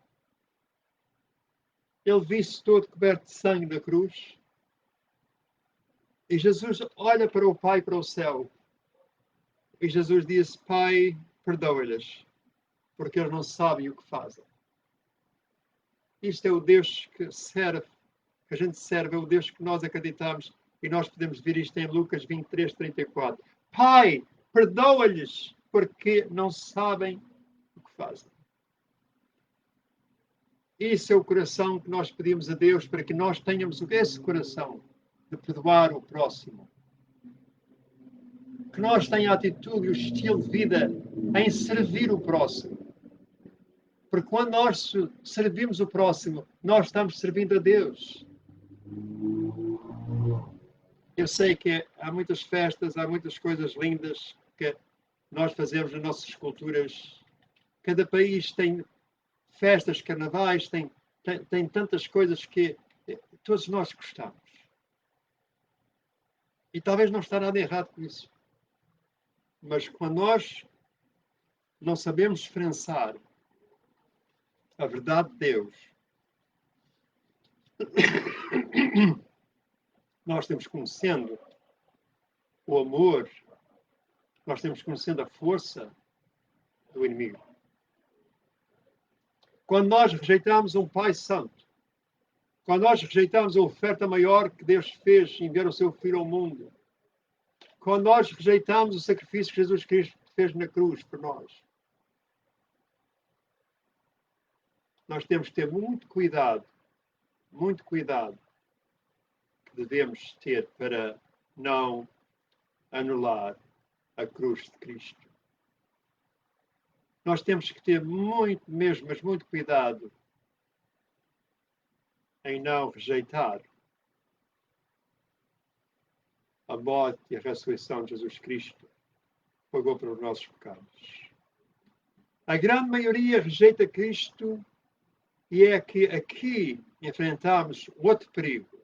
Ele viu-se todo coberto de sangue na cruz. E Jesus olha para o Pai, para o céu. E Jesus diz, Pai, perdoa-lhes, porque eles não sabem o que fazem. Isto é o Deus que a gente serve, é o Deus que nós acreditamos. E nós podemos ver isto em Lucas 23, 34. Pai, perdoa-lhes, porque não sabem o que fazem. Esse é o coração que nós pedimos a Deus, para que nós tenhamos esse coração de perdoar o próximo. Que nós tenhamos a atitude e o estilo de vida em servir o próximo. Porque quando nós servimos o próximo, nós estamos servindo a Deus. Eu sei que há muitas festas, há muitas coisas lindas que nós fazemos nas nossas culturas. Cada país tem festas, carnavais, tem tantas coisas que todos nós gostamos. E talvez não está nada errado com isso. Mas quando nós não sabemos diferenciar a verdade de Deus, nós temos conhecendo o amor, nós temos conhecendo a força do inimigo. Quando nós rejeitamos um Pai Santo, Quando nós rejeitamos a oferta maior que Deus fez em enviar o seu Filho ao mundo. Quando nós rejeitamos o sacrifício que Jesus Cristo fez na cruz por nós. Nós temos que ter muito cuidado que devemos ter para não anular a cruz de Cristo. Nós temos que ter mas muito cuidado em não rejeitar a morte e a ressurreição de Jesus Cristo, que pagou pelos nossos pecados. A grande maioria rejeita Cristo e é que aqui enfrentamos outro perigo.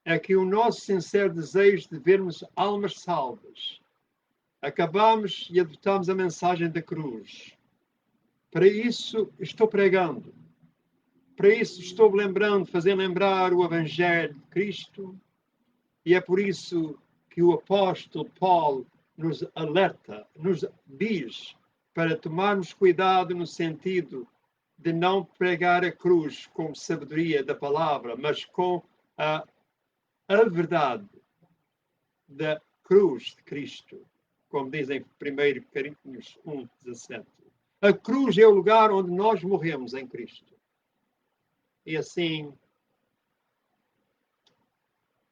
É que o nosso sincero desejo de vermos almas salvas. Acabamos e adotamos a mensagem da cruz. Para isso estou pregando. Para isso estou fazendo lembrar o Evangelho de Cristo. E é por isso que o apóstolo Paulo nos alerta, nos diz para tomarmos cuidado no sentido de não pregar a cruz com sabedoria da palavra, mas com a verdade da cruz de Cristo, como diz em 1 Coríntios 1:17. A cruz é o lugar onde nós morremos em Cristo. E assim,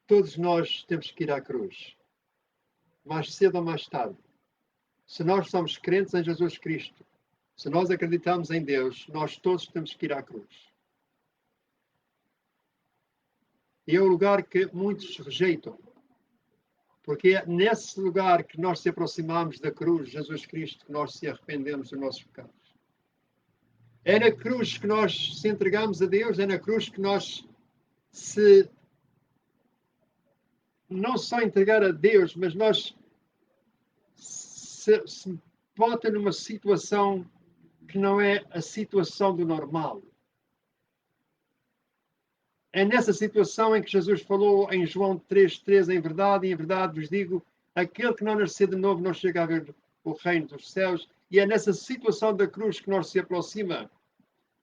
todos nós temos que ir à cruz, mais cedo ou mais tarde. Se nós somos crentes em Jesus Cristo, se nós acreditamos em Deus, nós todos temos que ir à cruz. E é o lugar que muitos rejeitam. Porque é nesse lugar que nós se aproximamos da cruz, Jesus Cristo, que nós se arrependemos dos nossos pecados. É na cruz que nós se entregamos a Deus, é na cruz que nós não só entregar a Deus, mas nós se bota numa situação que não é a situação do normal. É nessa situação em que Jesus falou em João 3:13, em verdade vos digo, aquele que não nascer de novo não chega a ver o reino dos céus. E é nessa situação da cruz que nós se aproxima,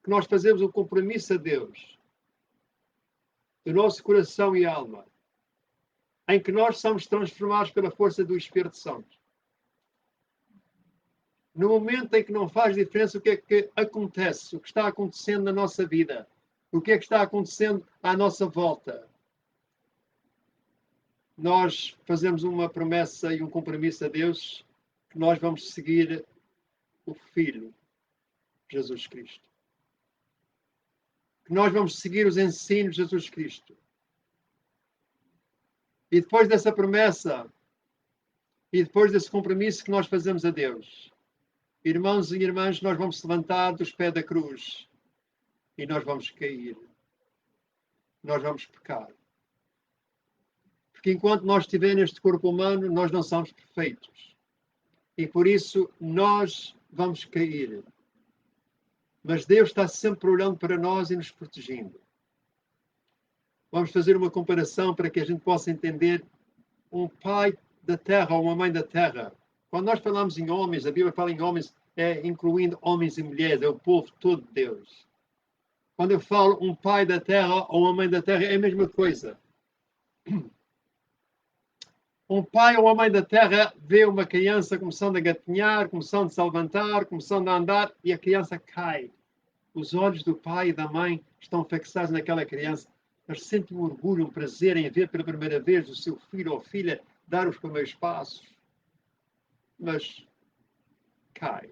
que nós fazemos um compromisso a Deus, do nosso coração e alma, em que nós somos transformados pela força do Espírito Santo. No momento em que não faz diferença o que é que acontece, o que está acontecendo na nossa vida, o que é que está acontecendo à nossa volta, nós fazemos uma promessa e um compromisso a Deus que nós vamos seguir o Filho, Jesus Cristo. Que nós vamos seguir os ensinos de Jesus Cristo. E depois dessa promessa, e depois desse compromisso que nós fazemos a Deus, irmãos e irmãs, nós vamos se levantar dos pés da cruz e nós vamos cair. Nós vamos pecar. Porque enquanto nós estivermos neste corpo humano, nós não somos perfeitos. E por isso nós vamos cair. Mas Deus está sempre olhando para nós e nos protegendo. Vamos fazer uma comparação para que a gente possa entender um pai da terra ou uma mãe da terra. Quando nós falamos em homens, a Bíblia fala em homens, incluindo homens e mulheres, é o povo todo de Deus. Quando eu falo um pai da terra ou uma mãe da terra, é a mesma coisa. Um pai ou uma mãe da terra vê uma criança começando a gatinhar, começando a se levantar, começando a andar, e a criança cai. Os olhos do pai e da mãe estão fixados naquela criança. Eles sentem um orgulho, um prazer em ver pela primeira vez o seu filho ou filha dar os primeiros passos. Mas cai.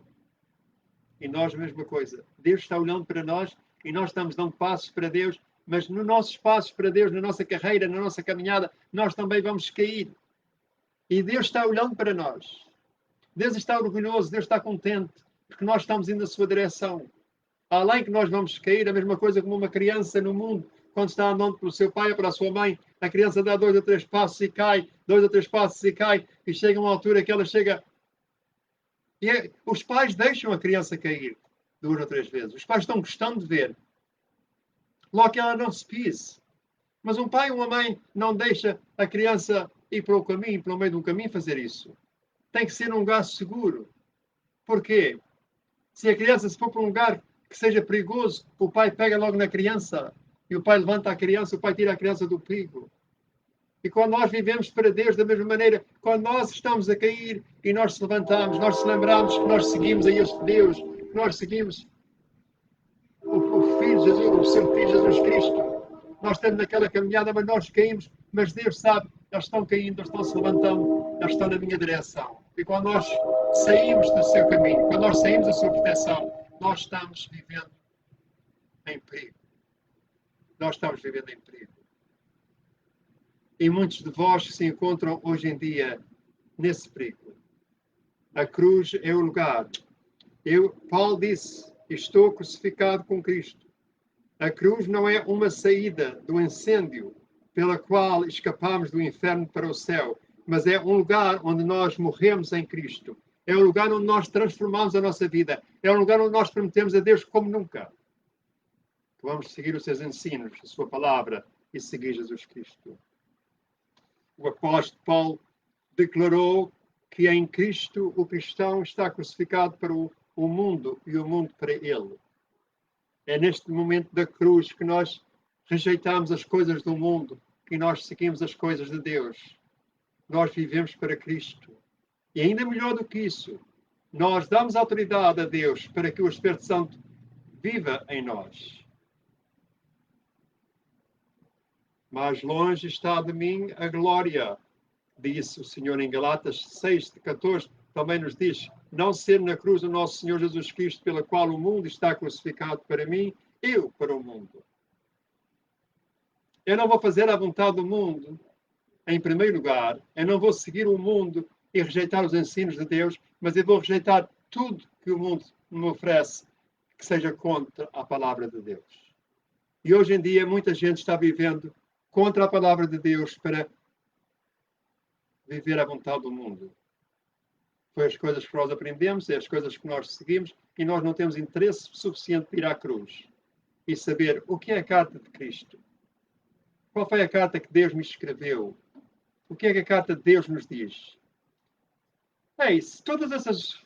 E nós, a mesma coisa. Deus está olhando para nós e nós estamos dando passos para Deus, mas nos nossos passos para Deus, na nossa carreira, na nossa caminhada, nós também vamos cair. E Deus está olhando para nós. Deus está orgulhoso, Deus está contente, porque nós estamos indo na sua direção. Além que nós vamos cair, a mesma coisa como uma criança no mundo, quando está andando pelo seu pai ou pela sua mãe, a criança dá 2 ou 3 passos e cai, 2 ou 3 passos e cai, e chega uma altura que ela chega... E os pais deixam a criança cair 2 ou 3 vezes. Os pais estão gostando de ver. Logo que ela não se pise. Mas um pai ou uma mãe não deixa a criança ir para o caminho, pelo meio do caminho, fazer isso. Tem que ser num lugar seguro. Porquê? Se a criança se for para um lugar que seja perigoso, o pai pega logo na criança E o pai levanta a criança, o pai tira a criança do perigo. E quando nós vivemos para Deus da mesma maneira, quando nós estamos a cair e nós se levantamos, nós se lembramos que nós seguimos a este Deus, que nós seguimos o Filho Jesus, o seu Filho Jesus Cristo. Nós estamos naquela caminhada, mas nós caímos, mas Deus sabe, eles estão caindo, eles estão se levantando, eles estão na minha direção. E quando nós saímos do seu caminho, quando nós saímos da sua proteção, nós estamos vivendo em perigo. Nós estamos vivendo em perigo. E muitos de vós se encontram hoje em dia nesse perigo. A cruz é o lugar. Paulo disse, estou crucificado com Cristo. A cruz não é uma saída do incêndio pela qual escapamos do inferno para o céu, mas é um lugar onde nós morremos em Cristo. É um lugar onde nós transformamos a nossa vida. É um lugar onde nós prometemos a Deus como nunca. Que vamos seguir os seus ensinos, a sua palavra e seguir Jesus Cristo. O apóstolo Paulo declarou que em Cristo o cristão está crucificado para o mundo e o mundo para ele. É neste momento da cruz que nós rejeitamos as coisas do mundo e nós seguimos as coisas de Deus. Nós vivemos para Cristo. E ainda melhor do que isso, nós damos autoridade a Deus para que o Espírito Santo viva em nós. Mais longe está de mim a glória, disse o Senhor em Galatas 6:14, também nos diz, não ser na cruz o nosso Senhor Jesus Cristo, pela qual o mundo está crucificado para mim, eu para o mundo. Eu não vou fazer a vontade do mundo, em primeiro lugar, eu não vou seguir o mundo e rejeitar os ensinos de Deus, mas eu vou rejeitar tudo que o mundo me oferece, que seja contra a palavra de Deus. E hoje em dia muita gente está vivendo contra a palavra de Deus para viver a vontade do mundo. Foi as coisas que nós aprendemos, é as coisas que nós seguimos e nós não temos interesse suficiente de ir à cruz e saber o que é a carta de Cristo. Qual foi a carta que Deus me escreveu? O que é que a carta de Deus nos diz? É isso. Todas essas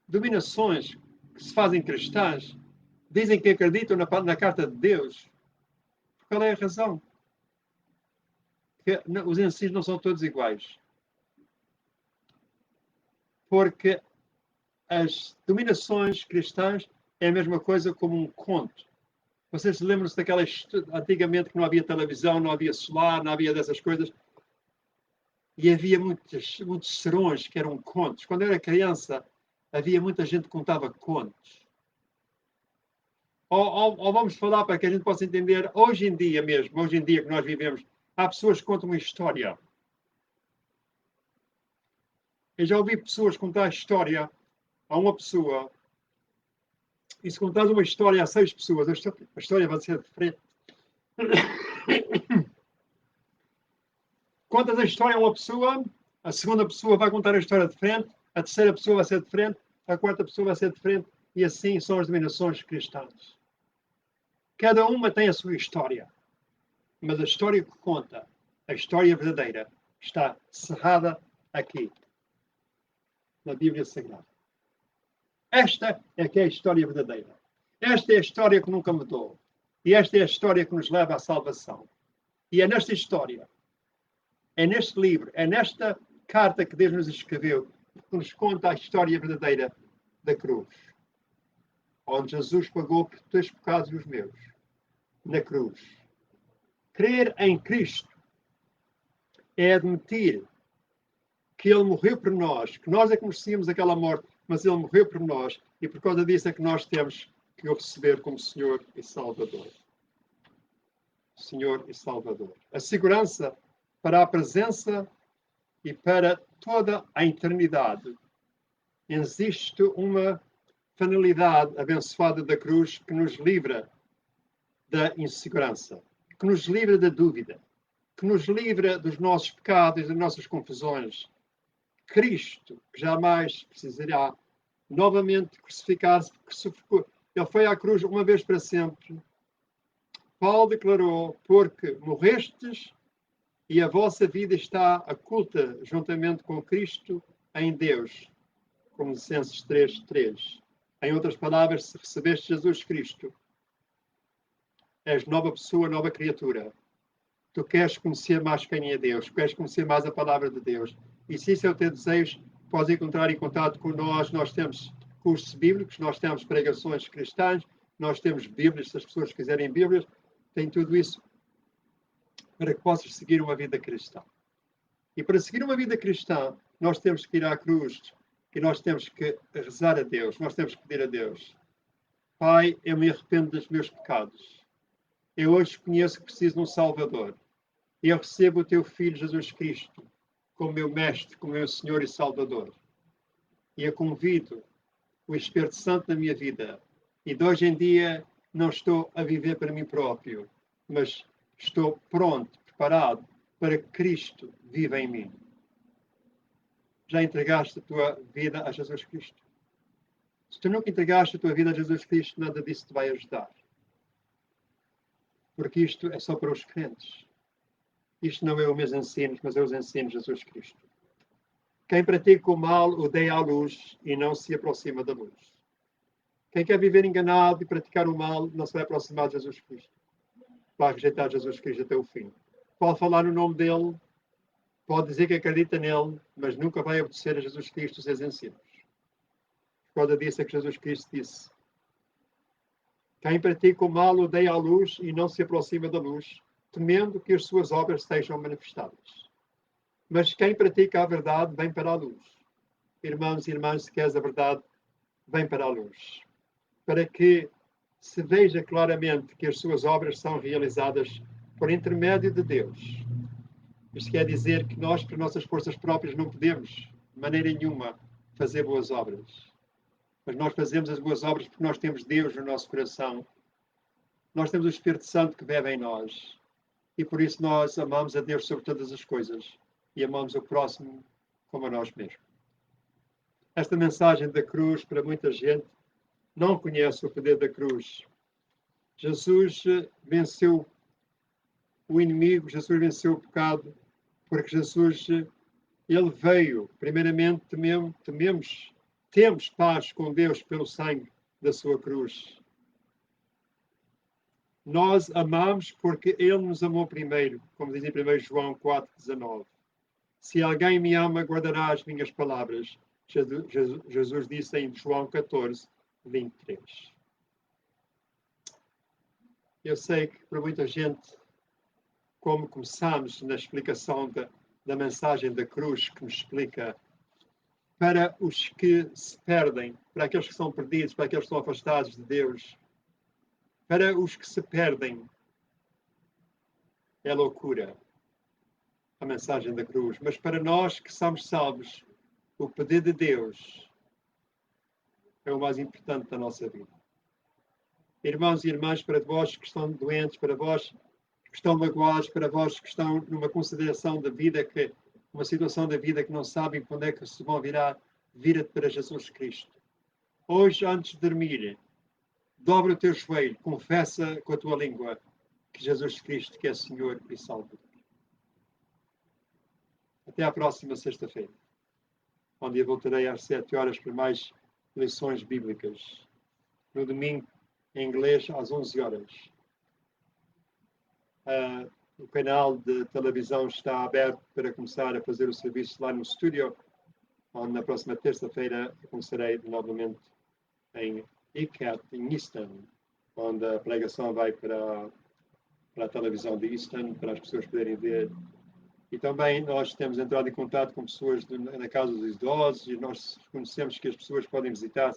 dominações que se fazem cristãs dizem que acreditam na carta de Deus. Qual é a razão? Porque os ensinos não são todos iguais. Porque as dominações cristãs é a mesma coisa como um conto. Vocês lembram-se daquela antigamente que não havia televisão, não havia celular, não havia dessas coisas? E havia muitos serões que eram contos. Quando eu era criança, havia muita gente que contava contos. Ou vamos falar para que a gente possa entender, hoje em dia mesmo, hoje em dia que nós vivemos, há pessoas que contam uma história. Eu já ouvi pessoas contar história a uma pessoa. E se contares uma história a 6 pessoas, a história vai ser diferente. Contas a história a uma pessoa, a segunda pessoa vai contar a história diferente, a terceira pessoa vai ser diferente, a quarta pessoa vai ser diferente, e assim são as dominações cristãs. Cada uma tem a sua história, mas a história que conta, a história verdadeira, está cerrada aqui, na Bíblia Sagrada. Esta é que é a história verdadeira. Esta é a história que nunca mudou. E esta é a história que nos leva à salvação. E é nesta história, é neste livro, é nesta carta que Deus nos escreveu, que nos conta a história verdadeira da cruz. Onde Jesus pagou por teus pecados e os meus. Na cruz. Crer em Cristo é admitir que Ele morreu por nós, que nós é que merecíamos aquela morte, mas Ele morreu por nós e por causa disso é que nós temos que o receber como Senhor e Salvador. Senhor e Salvador. A segurança para a presença e para toda a eternidade. Existe uma finalidade abençoada da cruz que nos livra da insegurança, que nos livra da dúvida, que nos livra dos nossos pecados e das nossas confusões. Cristo, que jamais precisará novamente crucificar-se, porque Ele foi à cruz uma vez para sempre. Paulo declarou, porque morrestes e a vossa vida está oculta juntamente com Cristo em Deus. Colossenses 3:3. Em outras palavras, se recebeste Jesus Cristo, És nova pessoa, nova criatura. Tu queres conhecer mais quem é Deus, queres conhecer mais a palavra de Deus. E se isso é o teu desejo, podes entrar em contato com nós. Nós temos cursos bíblicos, nós temos pregações cristãs, nós temos Bíblias, se as pessoas quiserem Bíblias, tem tudo isso para que possas seguir uma vida cristã. E para seguir uma vida cristã, nós temos que ir à cruz e nós temos que rezar a Deus, nós temos que pedir a Deus: Pai, eu me arrependo dos meus pecados. Eu hoje conheço que preciso de um Salvador. E eu recebo o teu Filho Jesus Cristo como meu Mestre, como meu Senhor e Salvador. E eu convido o Espírito Santo na minha vida. E de hoje em dia não estou a viver para mim próprio, mas estou pronto, preparado para que Cristo viva em mim. Já entregaste a tua vida a Jesus Cristo? Se tu nunca entregaste a tua vida a Jesus Cristo, nada disso te vai ajudar. Porque isto é só para os crentes. Isto não é os meus ensinos, mas é os ensinos de Jesus Cristo. Quem pratica o mal odeia a luz e não se aproxima da luz. Quem quer viver enganado e praticar o mal não se vai aproximar de Jesus Cristo. Vai rejeitar Jesus Cristo até o fim. Pode falar no nome dele, pode dizer que acredita nele, mas nunca vai obedecer a Jesus Cristo os seus ensinos. Por causa disso é que Jesus Cristo disse: quem pratica o mal odeia a luz e não se aproxima da luz, temendo que as suas obras sejam manifestadas. Mas quem pratica a verdade vem para a luz. Irmãos e irmãs, se queres a verdade, vem para a luz. Para que se veja claramente que as suas obras são realizadas por intermédio de Deus. Isto quer dizer que nós, por nossas forças próprias, não podemos, de maneira nenhuma, fazer boas obras. Mas nós fazemos as boas obras porque nós temos Deus no nosso coração. Nós temos o Espírito Santo que vive em nós. E por isso nós amamos a Deus sobre todas as coisas. E amamos o próximo como a nós mesmos. Esta mensagem da cruz, para muita gente, não conhece o poder da cruz. Jesus venceu o inimigo, Jesus venceu o pecado, porque Jesus, ele veio, primeiramente, temos paz com Deus pelo sangue da sua cruz. Nós amamos porque ele nos amou primeiro, como diz em 1 João 4,19. Se alguém me ama, guardará as minhas palavras. Jesus disse em João 14:23. Eu sei que para muita gente, como começamos na explicação da mensagem da cruz, que nos explica para os que se perdem, para aqueles que são perdidos, para aqueles que estão afastados de Deus, para os que se perdem, é loucura a mensagem da cruz. Mas para nós que somos salvos, o poder de Deus é o mais importante da nossa vida. Irmãos e irmãs, para vós que estão doentes, para vós que estão magoados, para vós que estão numa consideração da vida, uma situação da vida que não sabem quando é que se vão virar, vira-te para Jesus Cristo. Hoje, antes de dormir, dobra o teu joelho, confessa com a tua língua que Jesus Cristo que é Senhor e Salvador. Até à próxima sexta-feira, onde eu voltarei às 7 horas para mais lições bíblicas. No domingo, em inglês, às 11 horas. O canal de televisão está aberto para começar a fazer o serviço lá no estúdio, onde na próxima terça-feira começarei novamente em Icat, em Easton, onde a pregação vai para a televisão de Easton, para as pessoas poderem ver. E também nós temos entrado em contato com pessoas na casa dos idosos e nós conhecemos que as pessoas podem visitar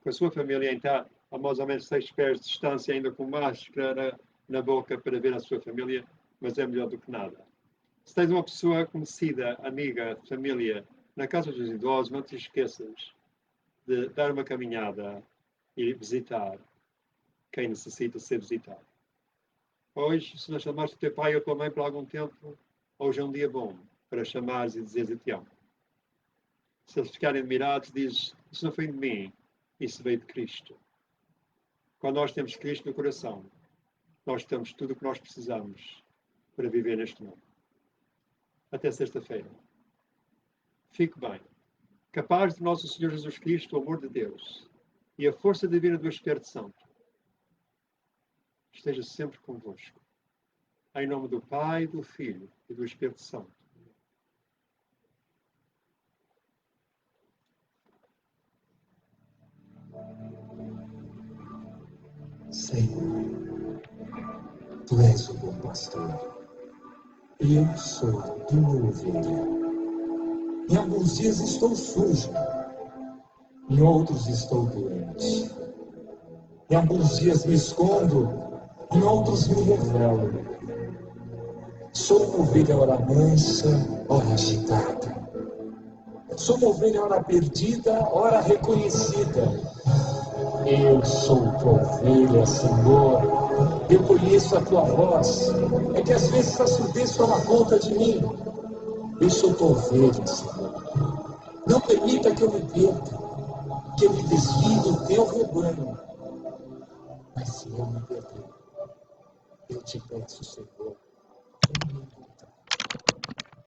com a sua família em estar a mais ou menos 6 pés de distância, ainda com máscara na boca para ver a sua família, mas é melhor do que nada. Se tens uma pessoa conhecida, amiga, família, na casa dos idosos, não te esqueças de dar uma caminhada e visitar quem necessita ser visitado. Hoje, se não chamaste o teu pai ou a tua mãe por algum tempo, hoje é um dia bom para chamares e dizeres eu te amo. Se eles ficarem admirados, dizes, isso não foi de mim, isso veio de Cristo. Quando nós temos Cristo no coração, nós temos tudo o que nós precisamos para viver neste mundo. Até sexta-feira. Fique bem. Capaz de nosso Senhor Jesus Cristo, o amor de Deus e a força divina do Espírito Santo esteja sempre convosco. Em nome do Pai, do Filho e do Espírito Santo. Senhor, Tu és o bom pastor. Eu sou a tua ovelha. Em alguns dias estou sujo, em outros estou doente. Em alguns dias me escondo, em outros me revelo. Sou uma ovelha ora mansa, ora agitada. Sou uma ovelha ora perdida, ora reconhecida. Eu sou tua ovelha, Senhor. Eu conheço a tua voz. É que às vezes a surdez toma conta de mim. Eu sou tua ovelha, Senhor. Não permita que eu me perca, que eu me desvie do teu rebanho. Mas se eu me perder, eu te peço, Senhor,